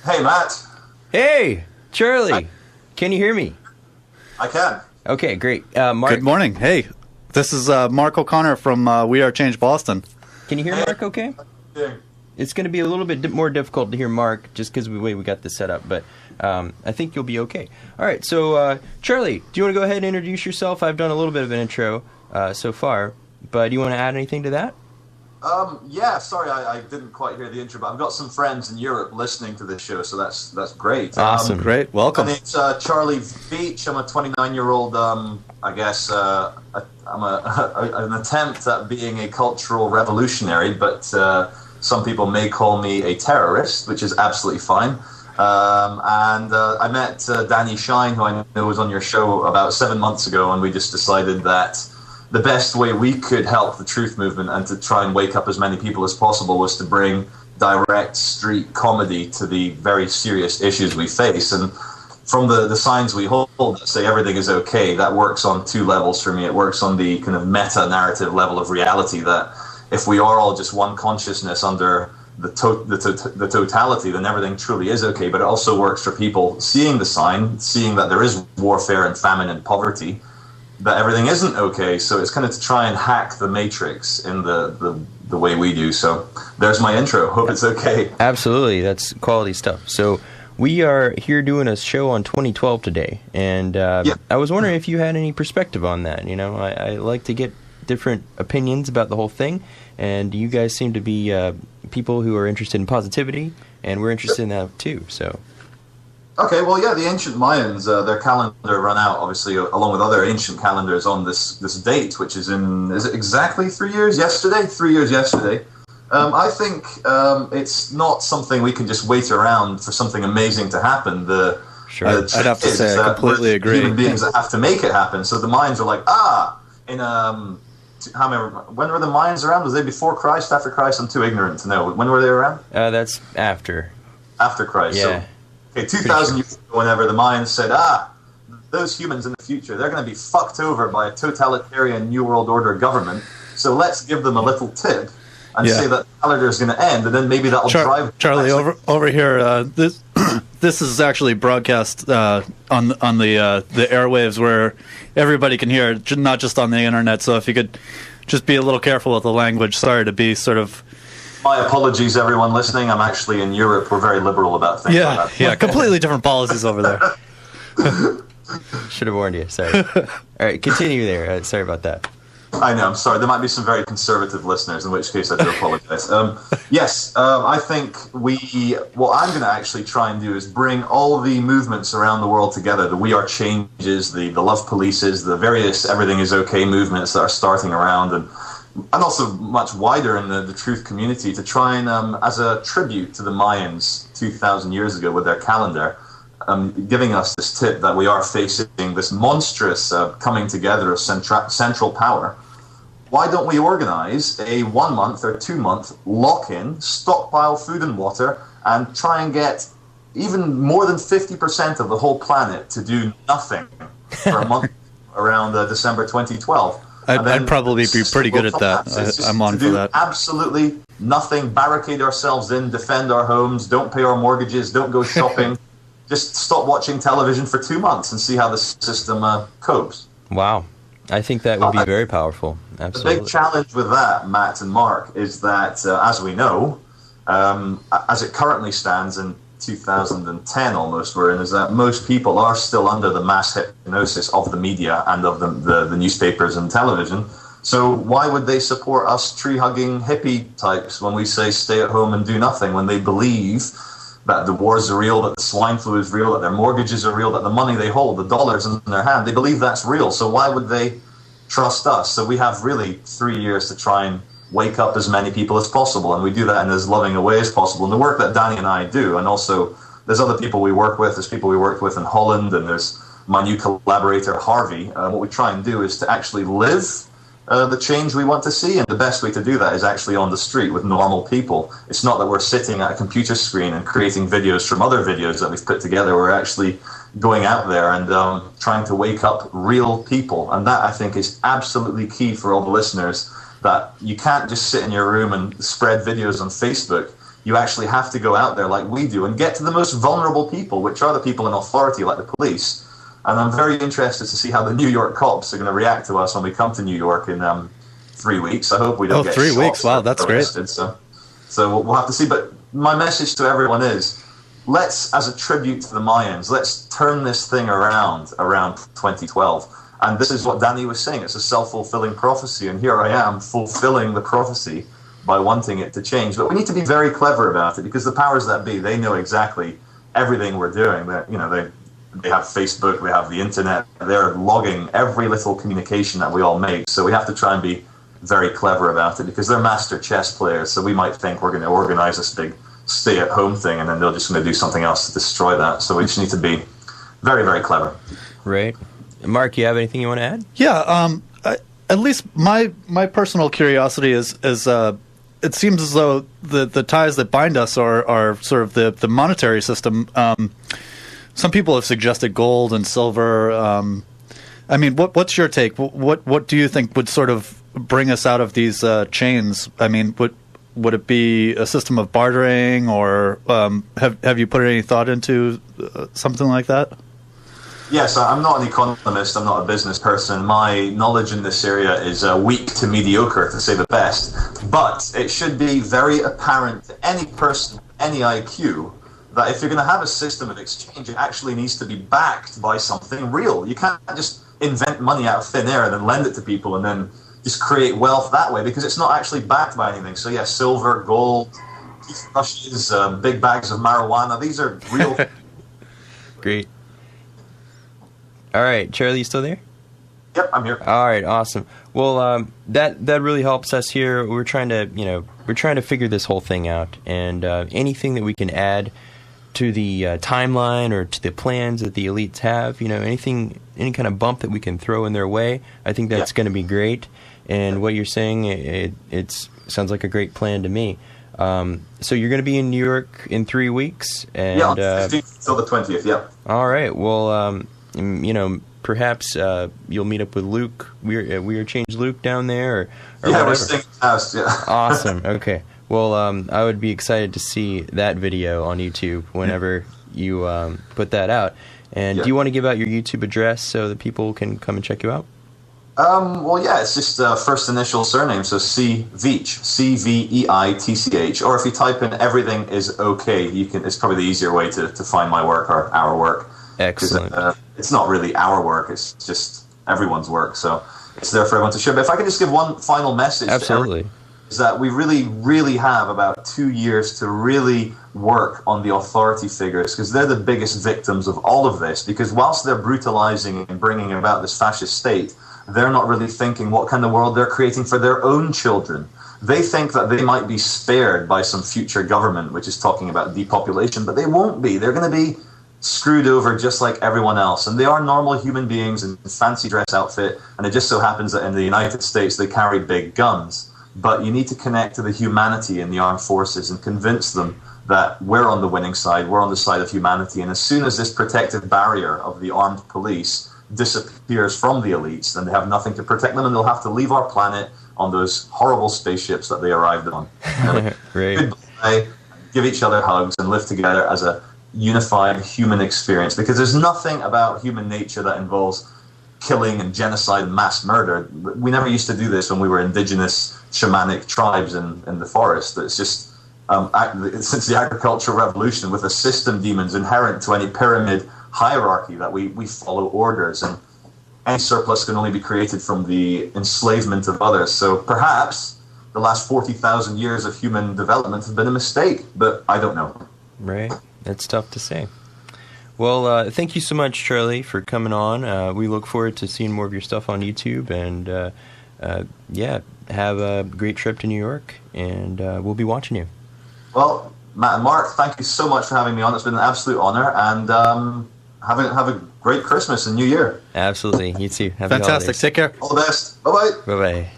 Hey, Matt. Hey, Charlie. Can you hear me? I can. Okay, great. Mark. Good morning. Hey, this is Mark O'Connor from We Are Change Boston. Can you hear Mark okay? Yeah. It's going to be a little bit more difficult to hear Mark just because of the way we got this set up, but I think you'll be okay. All right, so Charlie, do you want to go ahead and introduce yourself? I've done a little bit of an intro so far, but do you want to add anything to that? Yeah, sorry, I didn't quite hear the intro, but I've got some friends in Europe listening to this show, so that's great. Awesome. Great. Welcome. My name's Charlie Veitch. I'm a 29-year-old, I guess, I'm an attempt at being a cultural revolutionary, but some people may call me a terrorist, which is absolutely fine. And I met Danny Shine, who I know was on your show about 7 months ago, and we just decided that the best way we could help the truth movement and to try and wake up as many people as possible was to bring direct street comedy to the very serious issues we face. And from the signs we hold that say everything is okay, that works on two levels for me. It works on the kind of meta-narrative level of reality, that if we are all just one consciousness under the totality, then everything truly is okay. But it also works for people seeing the sign, seeing that there is warfare and famine and poverty, that everything isn't okay. So it's kind of to try and hack the matrix in the way we do. So there's my intro. Hope it's okay. Absolutely. That's quality stuff. So we are here doing a show on 2012 today, and I was wondering if you had any perspective on that. You know, I like to get different opinions about the whole thing, and you guys seem to be people who are interested in positivity, and we're interested in that too. So. Okay, well, yeah, the ancient Mayans, their calendar ran out, obviously, along with other ancient calendars on this date, which is it exactly 3 years yesterday? 3 years yesterday. I think it's not something we can just wait around for something amazing to happen. Sure. I'd have to say I completely agree. Human beings that have to make it happen. So the Mayans are like, when were the Mayans around? Was they before Christ, after Christ? I'm too ignorant to know. When were they around? That's after. After Christ. Yeah. So, okay, 2,000 years ago, whenever the Mayans said, those humans in the future, they're going to be fucked over by a totalitarian New World Order government, so let's give them a little tip and say that the calendar is going to end, and then maybe that'll drive... Charlie, over here, this is actually broadcast on the airwaves where everybody can hear it, not just on the internet, so if you could just be a little careful with the language. Sorry to be sort of... My apologies, everyone listening. I'm actually in Europe. We're very liberal about things like that. Yeah, completely different policies over there. Should have warned you. Sorry. All right, continue there. Sorry about that. I know. I'm sorry. There might be some very conservative listeners, in which case I do apologize. I think what I'm going to actually try and do is bring all the movements around the world together. The We Are Changes, the Love Polices, the various Everything Is Okay movements that are starting around, and also much wider in the truth community, to try and, as a tribute to the Mayans 2,000 years ago with their calendar, giving us this tip that we are facing this monstrous coming together of central power. Why don't we organize a 1 month or 2 month lock-in, stockpile food and water, and try and get even more than 50% of the whole planet to do nothing for a month around December 2012? I'd probably be pretty good at that. I'm on for that. Absolutely nothing. Barricade ourselves in, defend our homes, don't pay our mortgages, don't go shopping. Just stop watching television for 2 months and see how the system copes. Wow. I think that would be very powerful. Absolutely. The big challenge with that, Matt and Mark, is that, as we know, as it currently stands in 2010 almost we're in, is that most people are still under the mass hypnosis of the media and of the newspapers and television. So why would they support us tree-hugging hippie types when we say stay at home and do nothing, when they believe that the wars are real, that the swine flu is real, that their mortgages are real, that the money they hold, the dollars in their hand, they believe that's real. So why would they trust us? So we have really 3 years to try and wake up as many people as possible, and we do that in as loving a way as possible. And the work that Danny and I do, and also there's other people we work with, there's people we worked with in Holland, and there's my new collaborator, Harvey. What we try and do is to actually live the change we want to see, and the best way to do that is actually on the street with normal people. It's not that we're sitting at a computer screen and creating videos from other videos that we've put together. We're actually going out there and trying to wake up real people, and that I think is absolutely key for all the listeners, that you can't just sit in your room and spread videos on Facebook. you actually have to go out there like we do and get to the most vulnerable people, which are the people in authority, like the police. And I'm very interested to see how the New York cops are going to react to us when we come to New York in 3 weeks. I hope we don't get 3 shot weeks. Wow, that's arrested. great. So we'll have to see. But my message to everyone is, let's, as a tribute to the Mayans, let's turn this thing around 2012. And this is what Danny was saying. It's a self-fulfilling prophecy. And here I am fulfilling the prophecy by wanting it to change. But we need to be very clever about it, because the powers that be, they know exactly everything we're doing. They have Facebook, they have the internet. They're logging every little communication that we all make. So we have to try and be very clever about it, because they're master chess players. So we might think we're going to organize this big stay-at-home thing, and then they're just going to do something else to destroy that. So we just need to be very, very clever. Right. Mark, you have anything you want to add? Yeah. At least my personal curiosity is it seems as though the ties that bind us are sort of the monetary system. Some people have suggested gold and silver. I mean, what's your take? What do you think would sort of bring us out of these chains? I mean, would it be a system of bartering, or have you put any thought into something like that? Yes, I'm not an economist. I'm not a business person. My knowledge in this area is weak to mediocre, to say the best. But it should be very apparent to any person, any IQ, that if you're going to have a system of exchange, it actually needs to be backed by something real. You can't just invent money out of thin air and then lend it to people and then just create wealth that way, because it's not actually backed by anything. So yeah, silver, gold, toothbrushes, big bags of marijuana, these are real. Great. All right, Charlie, you still there? Yep, I'm here. All right, awesome. Well, that really helps us here. We're trying to figure this whole thing out, and anything that we can add to the timeline or to the plans that the elites have, any kind of bump that we can throw in their way, I think that's going to be great. And what you're saying, it sounds like a great plan to me. So you're going to be in New York in 3 weeks, and 15th till the 20th. Yeah. All right. Well, perhaps you'll meet up with Luke. We are Change Luke down there, or whatever. We're staying in the house. Yeah. Awesome. Okay. Well, I would be excited to see that video on YouTube whenever you put that out. And do you want to give out your YouTube address so that people can come and check you out? Well, yeah, it's just first initial surname, so C Veitch, CVEITCH. Or if you type in "everything is okay," it's probably the easier way to find my work or our work. Excellent. It's not really our work; it's just everyone's work. So it's there for everyone to share. But if I could just give one final message, absolutely, is that we really, really have about 2 years to really work on the authority figures, because they're the biggest victims of all of this. Because whilst they're brutalizing and bringing about this fascist state, they're not really thinking what kind of world they're creating for their own children. They think that they might be spared by some future government, which is talking about depopulation, but they won't be. They're going to be screwed over just like everyone else. And they are normal human beings in fancy dress outfit, and it just so happens that in the United States they carry big guns. But you need to connect to the humanity in the armed forces and convince them that we're on the winning side, we're on the side of humanity. And as soon as this protective barrier of the armed police disappears from the elites, then they have nothing to protect them, and they'll have to leave our planet on those horrible spaceships that they arrived on. Great. Goodbye, give each other hugs, and live together as a unified human experience, because there's nothing about human nature that involves killing and genocide and mass murder. We never used to do this when we were indigenous shamanic tribes in the forest. It's just since the agricultural revolution, with the system demons inherent to any pyramid hierarchy, that we follow orders, and any surplus can only be created from the enslavement of others. So perhaps the last 40,000 years of human development have been a mistake, but I don't know. Right. That's tough to say. Well, thank you so much, Charlie, for coming on. We look forward to seeing more of your stuff on YouTube, and have a great trip to New York, and we'll be watching you. Well, Matt and Mark, thank you so much for having me on. It's been an absolute honor, and have a great Christmas and New Year. Absolutely. You too. Happy Fantastic. holidays. Take care. All the best. Bye-bye. Bye-bye.